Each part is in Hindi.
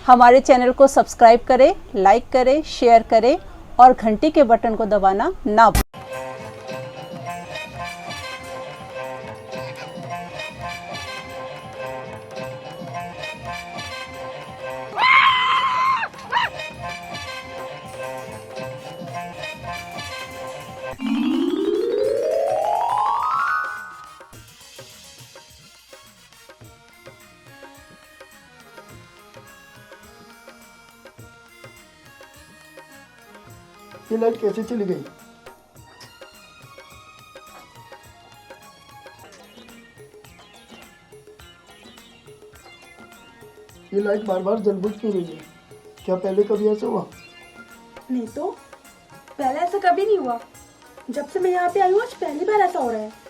हमारे चैनल को सब्सक्राइब करें, लाइक करें, शेयर करें और घंटी के बटन को दबाना ना भूलें। ये लाइट कैसे चली गई? ये लाइट बार बार जल-बुझ क्यों रही है? क्या पहले कभी ऐसा हुआ? नहीं तो पहले ऐसा कभी नहीं हुआ। जब से मैं यहाँ पे आई हूँ आज पहली बार ऐसा हो रहा है।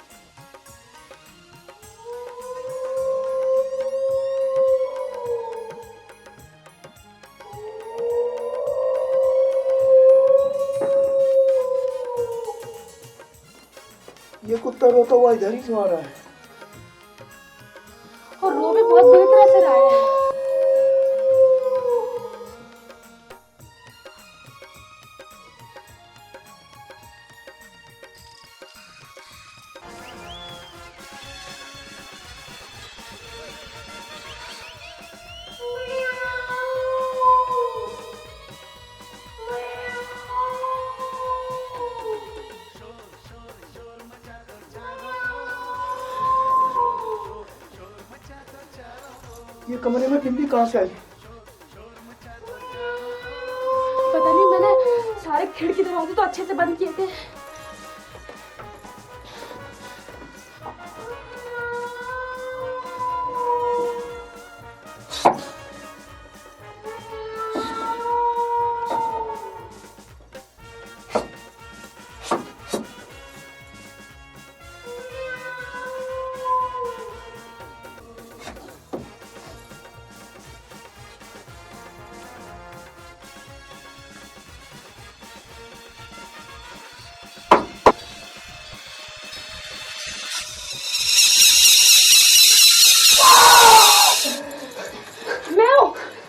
ये कुत्ता रोता हुआ इधर ही क्यों आ रहा है? और रो भी बहुत बुरी तरह से रहा है। ये कमरे में बिल्ली कहाँ से आई? पता नहीं, मैंने सारे खिड़की दरवाजे तो अच्छे से बंद किए थे।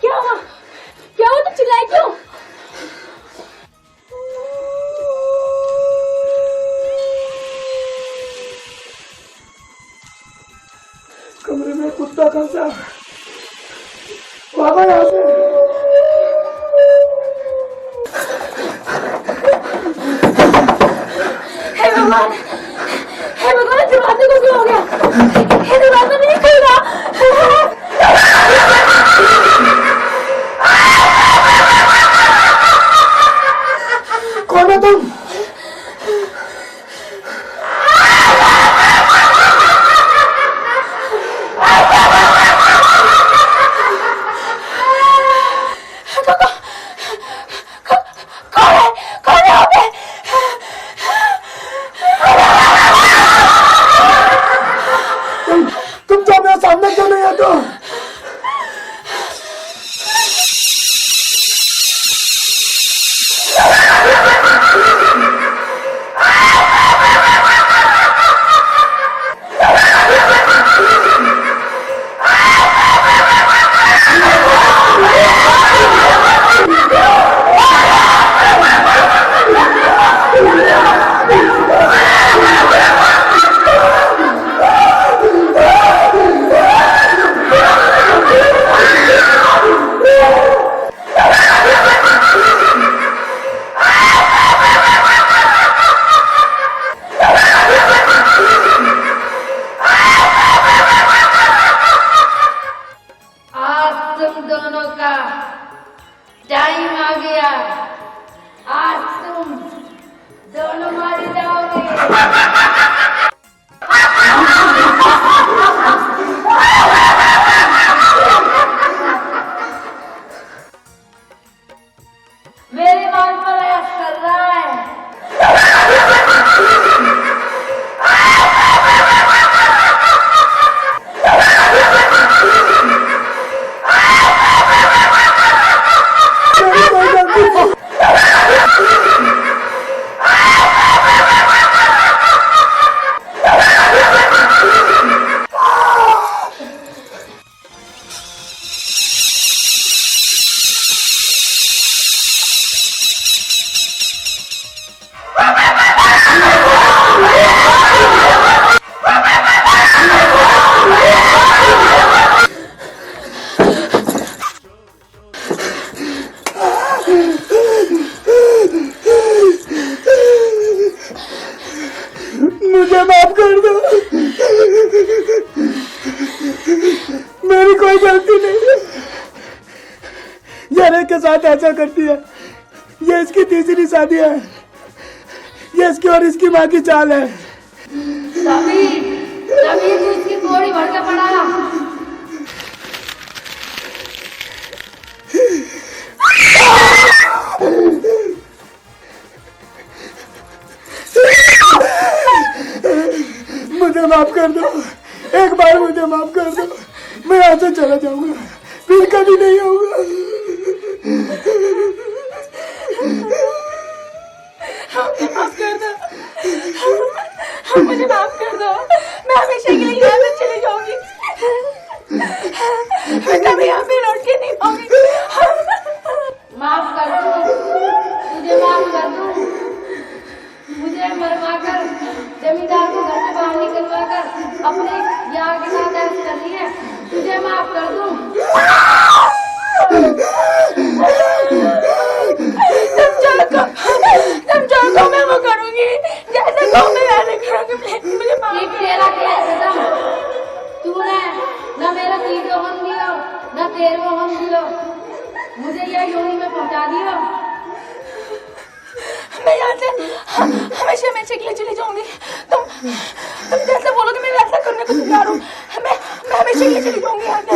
क्या हुआ? तुम चिल्लाए क्यों? कमरे में कुत्ता कहाँ से आ? बाबा यहाँ से। हे भगवान, हे भगवान, दरवाजे को क्यों हो गया? हे दरवाजा नहीं खुल रहा। कौन है तुम? तुम जो मेरे सामने क्यों नहीं आते हो? तुम दोनों का टाइम आ गया। आज तुम दोनों मारे जाओगे। मेरे बाल पर ऐश कर रहा है। हर एक के साथ ऐसा करती है। ये इसकी तीसरी शादी है। ये इसकी और इसकी माँ की चाल है। तभी तभी तू इसकी कोड़ी भर के पड़ा। मुझे माफ कर दो, एक बार मुझे माफ कर दो। मैं यहाँ से चला जाऊंगा, फिर कभी नहीं आऊंगा। माफ कर दो, मुझे माफ कर दो। मैं हमेशा के लिए यहाँ से चली जाऊंगी। मैं कभी यहाँ पे लौट के नहीं आऊंगी। माफ कर दूं, तुझे माफ कर दूं। मुझे मरवा कर जमींदार को घर से बाहर निकलवा कर अपने यार के साथ ऐसे कर रही है। तुझे माफ कर दूं। तुम जो कहो मैं वो करूंगी। जैसे कहो मैं वैसे करूंगी। मुझे माफ ठीक तेरा क्या खत्म। तूने न मेरा तीजो हम दियो न तेरवो हम दियो, मुझे यह योनि में पहुंचा दियो। मैं यहाँ से हमेशा हमेशा के लिए चली जाऊंगी। तुम जैसे बोलोगे मैं वैसा करने को तैयार हूँ। मैं हमेशा के लिए चली जाऊंगी यहाँ से।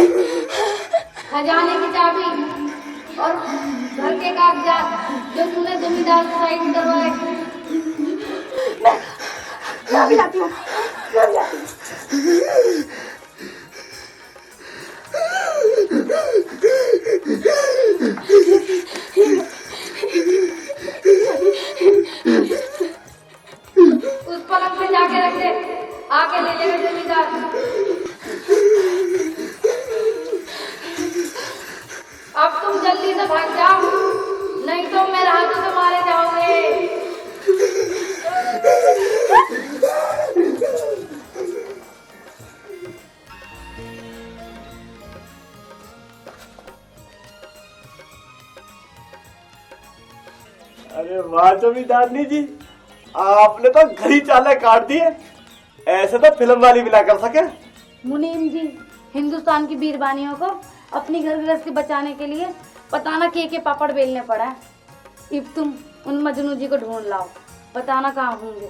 खजाने की चाबी और घर के कागजात जो तूने जमींदार से साइन करवाए। मैं भी जाती हूँ, मैं भी जाती हूँ। उस पलंग पे जाके रख दे, आके ले लेगा जमींदार। अब तुम जल्दी से भाग जाओ, नहीं तो मेरे हाथों से मारे जाओगे। अरे वाह जमींदारनी जी, आपने तो घड़ी चाले काट दिए। ऐसे तो फिल्म वाली भी ना कर सके। मुनीम जी, हिंदुस्तान की बीरबानियों को अपनी घर गृहस्थी बचाने के लिए बताना के पापड़ बेलने पड़ा है। अब तुम उन मजनू जी को ढूंढ लाओ, बताना कहाँ होंगे।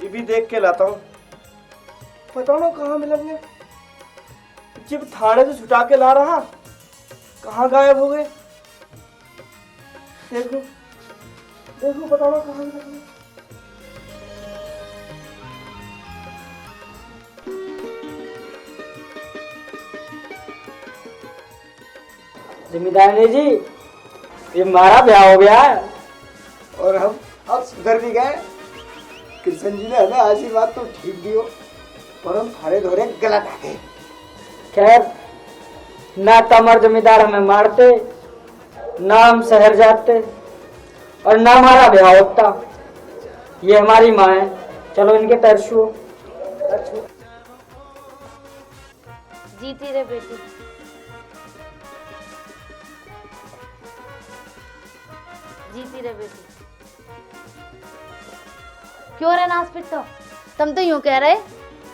ये भी देख के लाता हूँ, बताना कहाँ मिलेंगे। जब थाने से छुटा के ला रहा, कहाँ गायब हो गए। देखो देखो, बताना कहाँ मिलेंगे। जिम्मेदार जी, ये हमारा ब्याह हो गया है और हम अब सुधर भी गए। कृष्ण जी ने हमें आशीर्वाद तो ठीक दियो, पर हम थारे धोरे गलत आ गए। खैर, ना तमर जमींदार हमें मारते, ना हम शहर जाते और ना हमारा ब्याह होता। ये हमारी माँ है, चलो इनके तरसो। जीती रे बेटी। जीती रे बेटी। क्यों रे नासपिट, तो तुम तो यूं कह रहे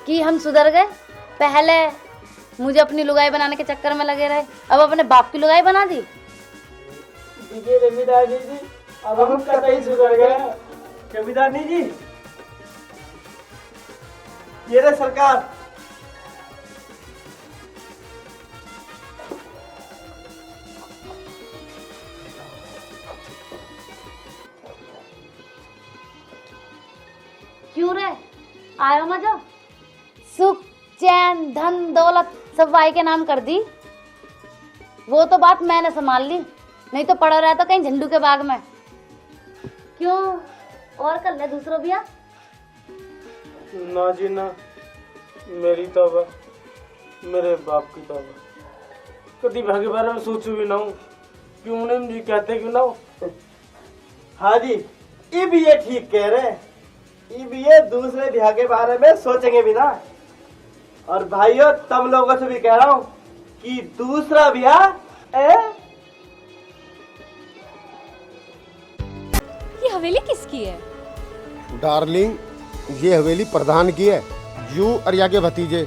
कि हम सुधर गए। पहले मुझे अपनी लुगाई बनाने के चक्कर में लगे रहे, अब अपने बाप की लुगाई बना दी। जमींदार जी, अब हम कतई सुधर गए। जमींदारनी जी, ये रे सरकार। क्यों रे, आयो मजा। सुख चैन धन दौलत सब भाई के नाम कर दी। वो तो बात मैंने संभाल ली, नहीं तो पड़ा रहता कहीं झंडू के बाग में। क्यों, और कर ले दूसरों भी। ना जी ना, मेरी तौबा, मेरे बाप की तौबा। कभी भाग्य बारे में सोचू भी ना हूँ। क्यों मुनीम जी कहते क्यों ना हो। हाँ जी, ये भी ये ठीक कह रहे हैं। ये भी ये दूसरे ब्याह के बारे में सोचेंगे भी ना। और भाइयों, तुम लोगों से भी कह रहा हूँ कि दूसरा ब्याह ये हवेली किसकी है? डार्लिंग, ये हवेली प्रधान की है। यू और या के भतीजे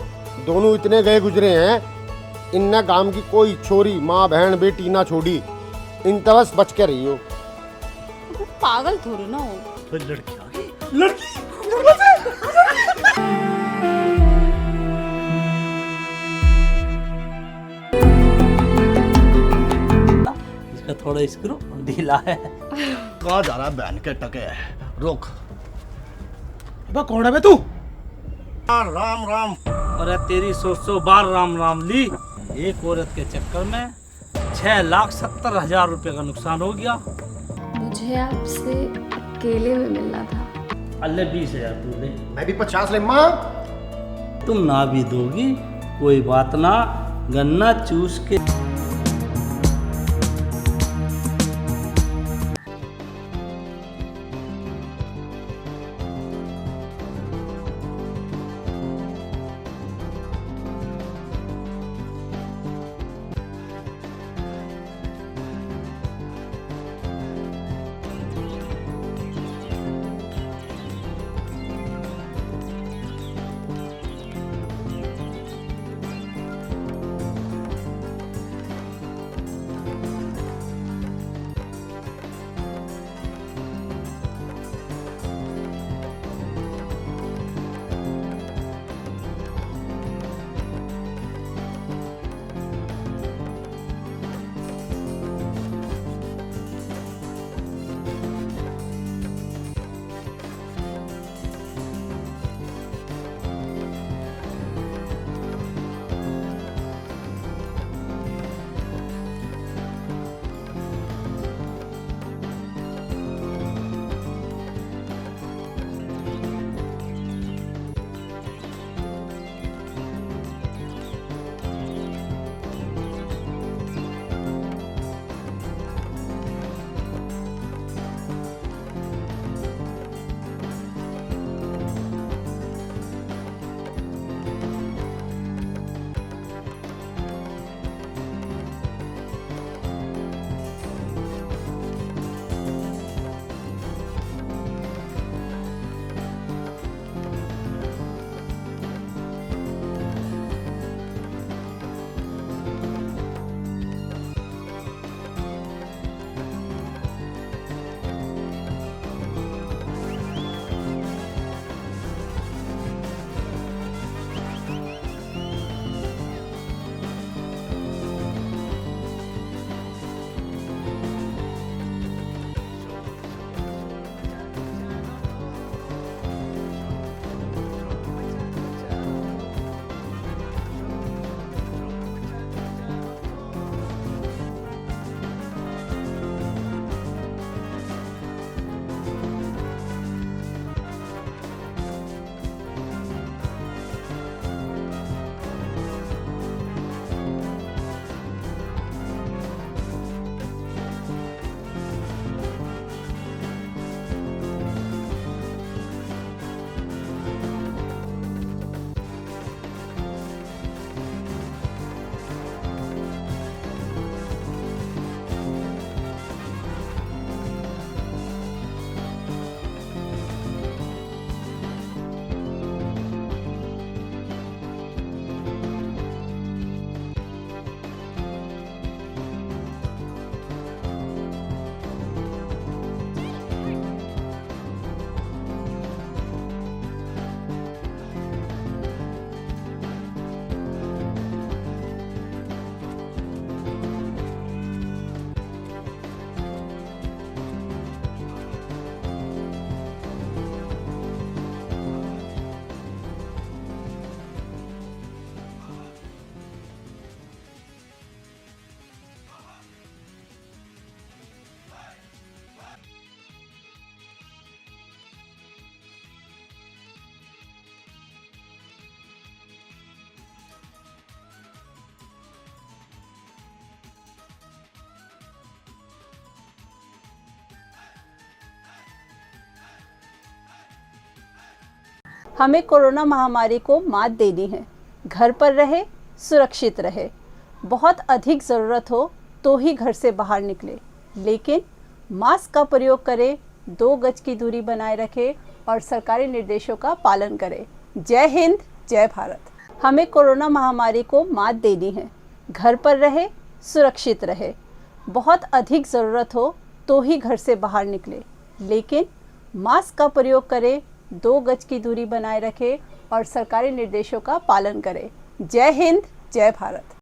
दोनों इतने गए गुजरे हैं इनने गांव की कोई छोरी माँ बहन बेटी ना छोड़ी। इन बस बच के रही हो। पागल थोड़ी ना हो। तो लड़की आ गई, लड़की इसका थोड़ा स्क्रू ढीला है। कहाँ जा रहा है बहन के टके? रोक। अबे कौन है बे तू? राम राम। अरे तेरी 100 बार राम राम ली। एक औरत के चक्कर में 6,70,000 रुपए का नुकसान हो गया। मुझे आपसे अकेले में मिलना था। अल्ले 20,000 तू दे। मैं भी 50 ले माँ। तुम ना भी दोगी कोई बात ना, गन्ना चूस के। हमें कोरोना महामारी को मात देनी है। घर पर रहे, सुरक्षित रहे। बहुत अधिक ज़रूरत हो तो ही घर से बाहर निकले, लेकिन मास्क का प्रयोग करें, 2 गज की दूरी बनाए रखें और सरकारी निर्देशों का पालन करें। जय हिंद, जय भारत। हमें कोरोना महामारी को मात देनी है। घर पर रहे, सुरक्षित रहे। बहुत अधिक ज़रूरत हो तो ही घर से बाहर निकले, लेकिन मास्क का प्रयोग करें, 2 गज की दूरी बनाए रखें और सरकारी निर्देशों का पालन करें। जय हिंद, जय भारत।